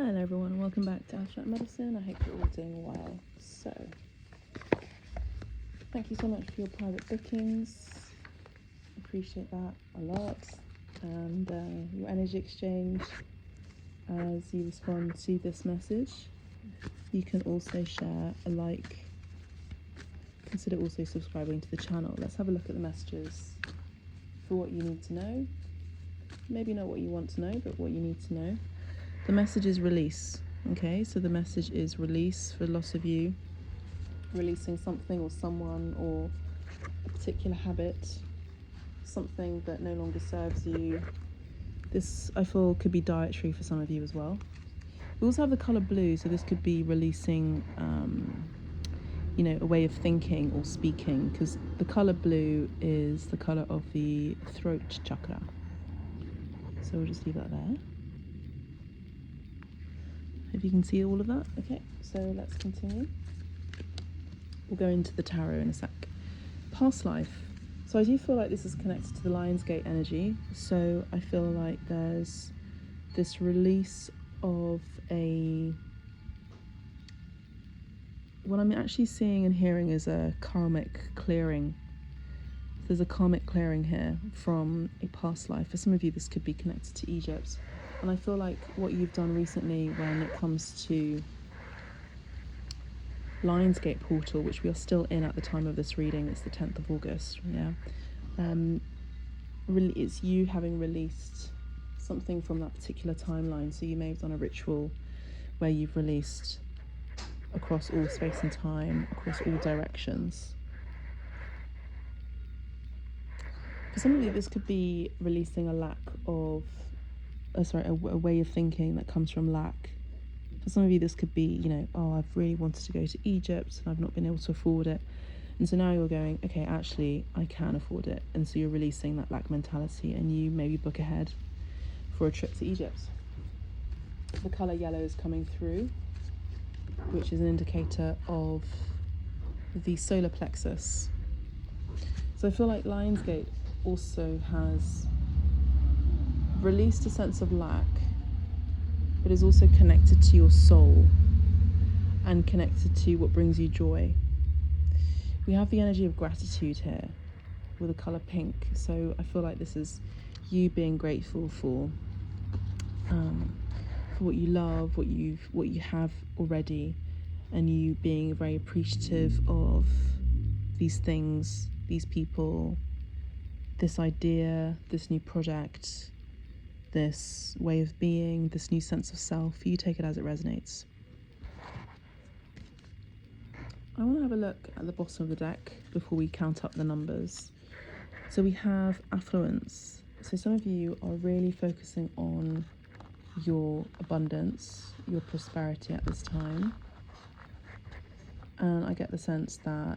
Hello everyone, welcome back to Abstract Medicine. I hope you're all doing well. So, thank you so much for your private bookings. Appreciate that a lot. And your energy exchange as you respond to this message. You can also share a like. Consider also subscribing to the channel. Let's have a look at the messages for what you need to know. Maybe not what you want to know, but what you need to know. The message is release. Okay, so the message is release for lots of you. Releasing something or someone or a particular habit, something that no longer serves you. This, I feel, could be dietary for some of you as well. We also have the colour blue, so this could be releasing, a way of thinking or speaking, because the colour blue is the colour of the throat chakra. So we'll just leave that there. If you can see all of that. Okay, so let's continue. We'll go into the tarot in a sec. Past life. So I do feel like this is connected to the Lionsgate energy. So I feel like there's this release of what I'm actually seeing and hearing is a karmic clearing. There's a karmic clearing here from a past life. For some of you, this could be connected to Egypt. And I feel like what you've done recently when it comes to Lionsgate portal, which we are still in at the time of this reading, it's the 10th of August, it's you having released something from that particular timeline. So you may have done a ritual where you've released across all space and time, across all directions. For some of you, this could be releasing a lack of, a way of thinking that comes from lack. For some of you, this could be, I've really wanted to go to Egypt and I've not been able to afford it. And so now you're going, okay, actually, I can afford it. And so you're releasing that lack mentality and you maybe book ahead for a trip to Egypt. The colour yellow is coming through, which is an indicator of the solar plexus. So I feel like Lionsgate also has released a sense of lack, but is also connected to your soul and connected to what brings you joy. We have the energy of gratitude here with the colour pink. So I feel like this is you being grateful for what you love, what you have already, and you being very appreciative of these things, these people, this idea, this new project, this way of being, this new sense of self. You take it as it resonates. I want to have a look at the bottom of the deck before we count up the numbers. So we have affluence. So some of you are really focusing on your abundance, your prosperity at this time. And I get the sense that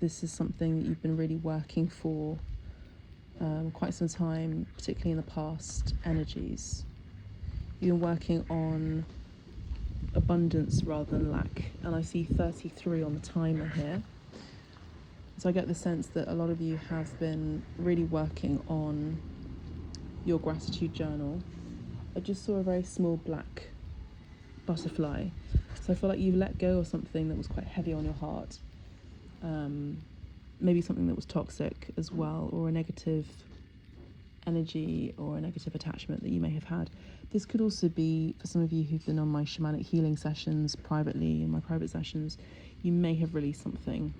this is something that you've been really working for quite some time, particularly in the past energies. You've been working on abundance rather than lack, and I see 33 on the timer here. So I get the sense that a lot of you have been really working on your gratitude journal. I just saw a very small black butterfly, so I feel like you've let go of something that was quite heavy on your heart, maybe something that was toxic as well, or a negative energy or a negative attachment that you may have had. This could also be, for some of you who've been on my shamanic healing sessions privately, in my private sessions, you may have released something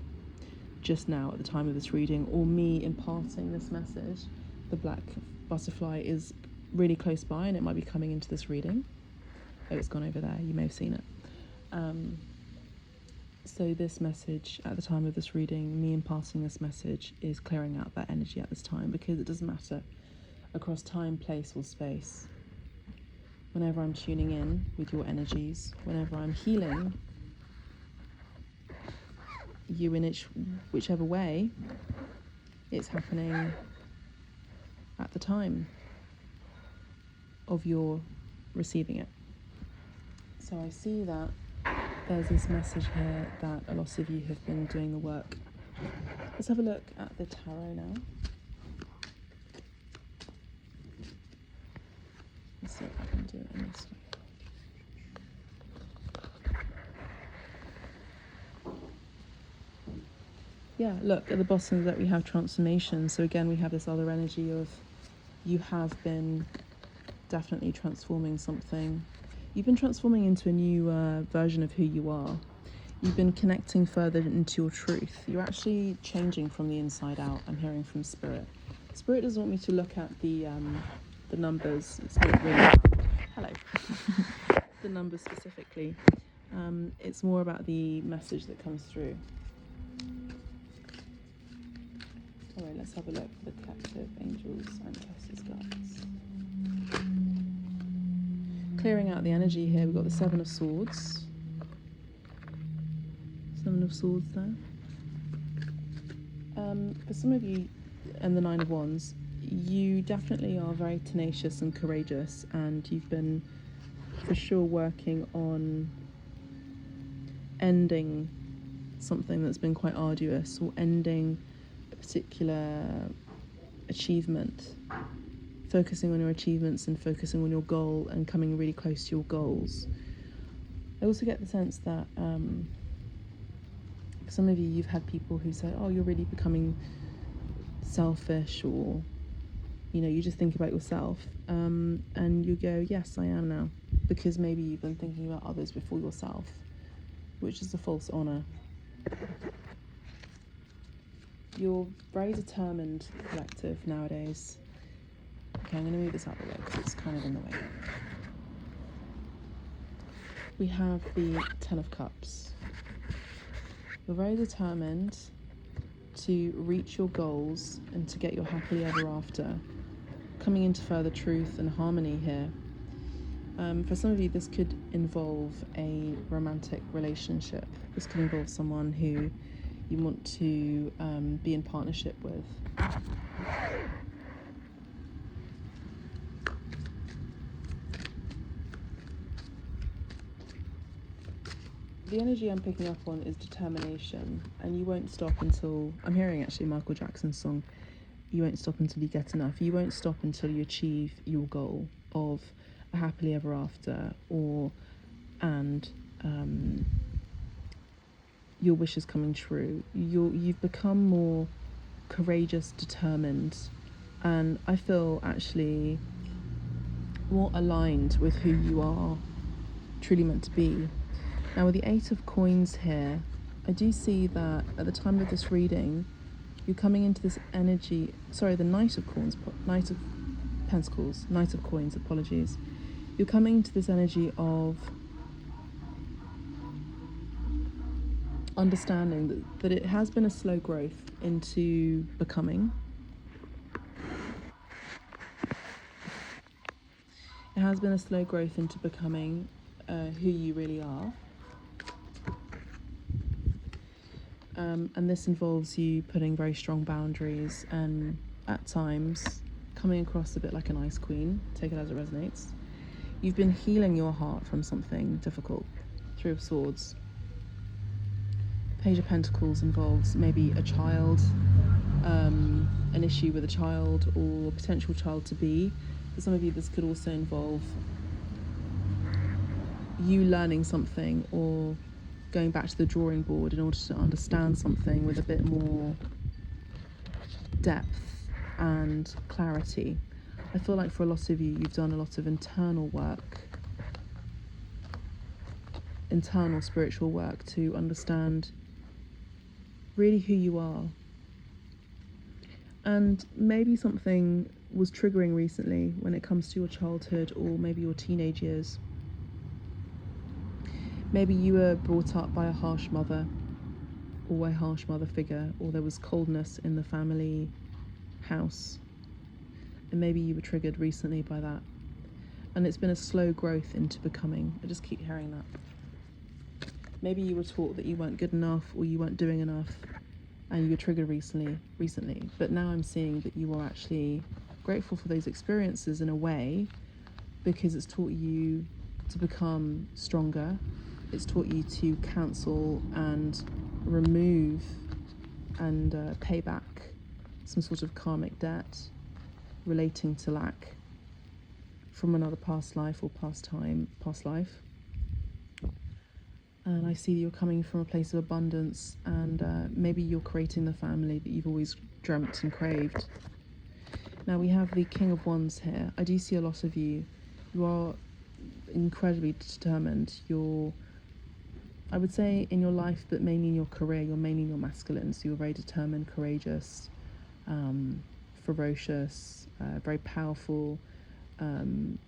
just now at the time of this reading, or me imparting this message. The black butterfly is really close by and it might be coming into this reading. Oh, it's gone over there, you may have seen it. So this message at the time of this reading, me imparting this message, is clearing out that energy at this time, because it doesn't matter across time, place or space. Whenever I'm tuning in with your energies, whenever I'm healing you in whichever way, it's happening at the time of your receiving it. So I see that there's this message here that a lot of you have been doing the work. Let's have a look at the tarot now. Let's see if I can do it in this way. yeah, look, at the bottom that we have transformation. So again, we have this other energy of you have been definitely transforming something. You've been transforming into a new version of who you are. You've been connecting further into your truth. You're actually changing from the inside out. I'm hearing from Spirit. Spirit doesn't want me to look at the numbers. It's not really hello. The numbers specifically. It's more about the message that comes through. All right, let's have a look for the collective angels and Tes's guides. Clearing out the energy here, we've got the Seven of Swords. Seven of Swords there. For some of you, and the Nine of Wands, you definitely are very tenacious and courageous, and you've been for sure working on ending something that's been quite arduous, or ending a particular achievement, focusing on your achievements and focusing on your goal and coming really close to your goals. I also get the sense that for some of you, you've had people who say, oh, you're really becoming selfish, or you just think about yourself, and you go, yes, I am now, because maybe you've been thinking about others before yourself, which is a false honor. You're very determined collective nowadays. Okay, I'm going to move this out of the way because it's kind of in the way. We have the Ten of Cups. You're very determined to reach your goals and to get your happily ever after, coming into further truth and harmony here. For some of you, this could involve a romantic relationship. This could involve someone who you want to be in partnership with. The energy I'm picking up on is determination, and you won't stop until, I'm hearing actually Michael Jackson's song, you won't stop until you get enough. You won't stop until you achieve your goal of a happily ever after, and your wishes coming true. You've become more courageous, determined, and I feel actually more aligned with who you are truly meant to be. Now with the Eight of Coins here, I do see that at the time of this reading, you're coming into this energy, sorry, the Knight of Coins, Knight of Pentacles, Knight of Coins, apologies. You're coming into this energy of understanding that it has been a slow growth into becoming. It has been a slow growth into becoming who you really are. And this involves you putting very strong boundaries and at times coming across a bit like an ice queen, take it as it resonates. You've been healing your heart from something difficult. Three of Swords. Page of Pentacles involves maybe a child, an issue with a child or potential child to be. For some of you, this could also involve you learning something or going back to the drawing board in order to understand something with a bit more depth and clarity. I feel like for a lot of you, you've done a lot of internal work, internal spiritual work to understand really who you are. And maybe something was triggering recently when it comes to your childhood or maybe your teenage years. Maybe you were brought up by a harsh mother or a harsh mother figure, or there was coldness in the family house. And maybe you were triggered recently by that. And it's been a slow growth into becoming. I just keep hearing that. Maybe you were taught that you weren't good enough or you weren't doing enough and you were triggered recently. But now I'm seeing that you are actually grateful for those experiences in a way, because it's taught you to become stronger. It's taught you to cancel and remove and pay back some sort of karmic debt relating to lack from another past life or past life. And I see that you're coming from a place of abundance, and maybe you're creating the family that you've always dreamt and craved. Now we have the King of Wands here. I do see a lot of you. You are incredibly determined. You're, I would say, in your life, but mainly in your career, you're mainly in your masculine. So you're very determined, courageous, ferocious, very powerful.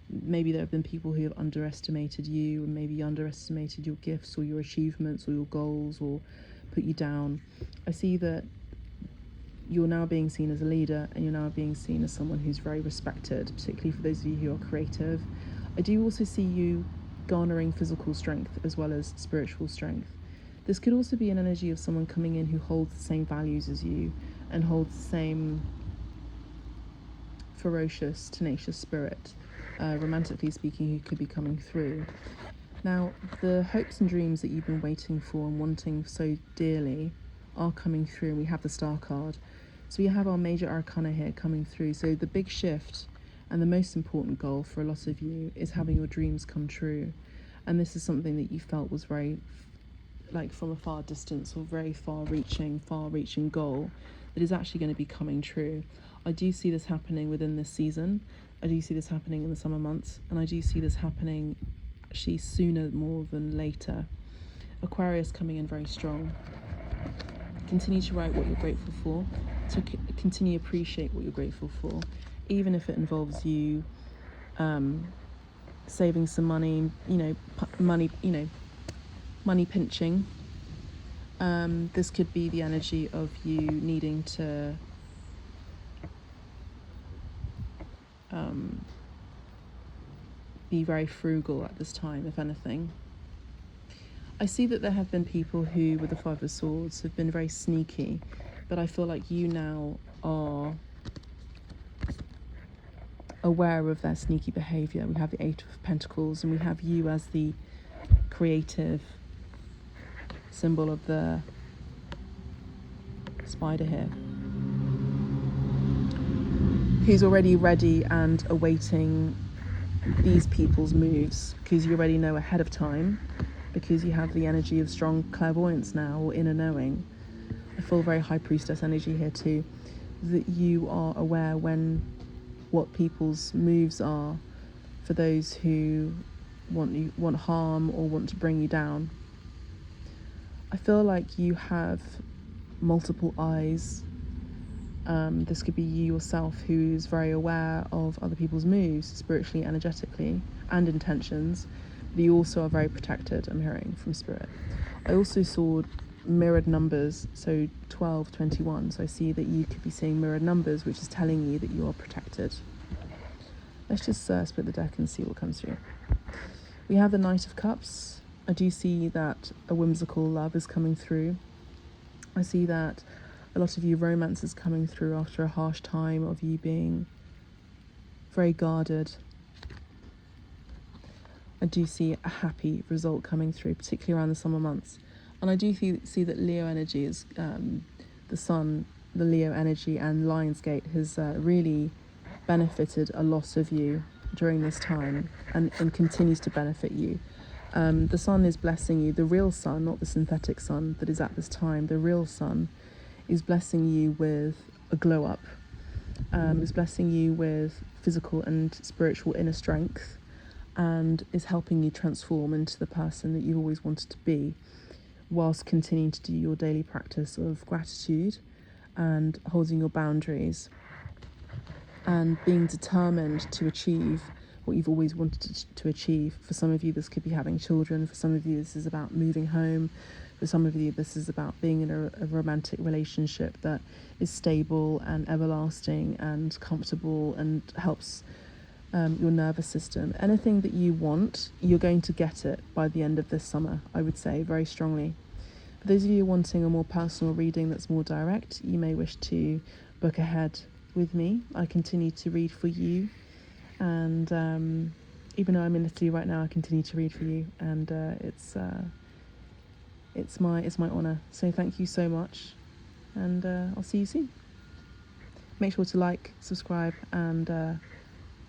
Maybe there have been people who have underestimated you, and maybe underestimated your gifts or your achievements or your goals, or put you down. I see that you're now being seen as a leader, and you're now being seen as someone who's very respected, particularly for those of you who are creative. I do also see you garnering physical strength as well as spiritual strength. This could also be an energy of someone coming in who holds the same values as you and holds the same ferocious, tenacious spirit, romantically speaking, who could be coming through. Now, the hopes and dreams that you've been waiting for and wanting so dearly are coming through, and we have the Star card. So we have our major arcana here coming through. So the big shift and the most important goal for a lot of you is having your dreams come true. And this is something that you felt was very, like, from a far distance, or very far-reaching goal that is actually going to be coming true. I do see this happening within this season. I do see this happening in the summer months, and I do see this happening actually sooner more than later. Aquarius coming in very strong. Continue to write what you're grateful for, to continue to appreciate what you're grateful for, even if it involves you saving some money, money pinching. This could be the energy of you needing to be very frugal at this time, if anything. I see that there have been people who, with the Five of Swords, have been very sneaky, but I feel like you now are aware of their sneaky behaviour. We have the Eight of Pentacles, and we have you as the creative symbol of the spider here, who's already ready and awaiting these people's moves, because you already know ahead of time, because you have the energy of strong clairvoyance now, or inner knowing. I feel very High Priestess energy here too, that you are aware what people's moves are for those who want harm or want to bring you down. I feel like you have multiple eyes. This could be you yourself, who's very aware of other people's moves, spiritually, energetically, and intentions. But you also are very protected, I'm hearing from Spirit. I also saw mirrored numbers, so 12, 21. So I see that you could be seeing mirrored numbers, which is telling you that you are protected. Let's just split the deck and see what comes through. We have the Knight of Cups. I do see that a whimsical love is coming through. I see that a lot of you romance is coming through after a harsh time of you being very guarded. I do see a happy result coming through, particularly around the summer months. And I do see that Leo energy is the sun, the Leo energy, and Lionsgate has really benefited a lot of you during this time, and continues to benefit you. The sun is blessing you, the real sun, not the synthetic sun that is at this time. The real sun is blessing you with a glow up, is blessing you with physical and spiritual inner strength, and is helping you transform into the person that you've always wanted to be, whilst continuing to do your daily practice of gratitude and holding your boundaries and being determined to achieve what you've always wanted to achieve. For some of you, this could be having children. For some of you, this is about moving home. For some of you, this is about being in a romantic relationship that is stable and everlasting and comfortable and helps your nervous system. Anything that you want, you're going to get it by the end of this summer, I would say, very strongly. For those of you wanting a more personal reading that's more direct, you may wish to book ahead with me. I continue to read for you, and even though I'm in Italy right now, I continue to read for you, and it's my honour. So thank you so much, and I'll see you soon. Make sure to like, subscribe, and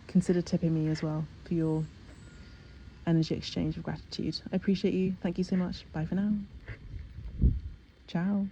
consider tipping me as well for your energy exchange of gratitude. I appreciate you. Thank you so much. Bye for now. Ciao.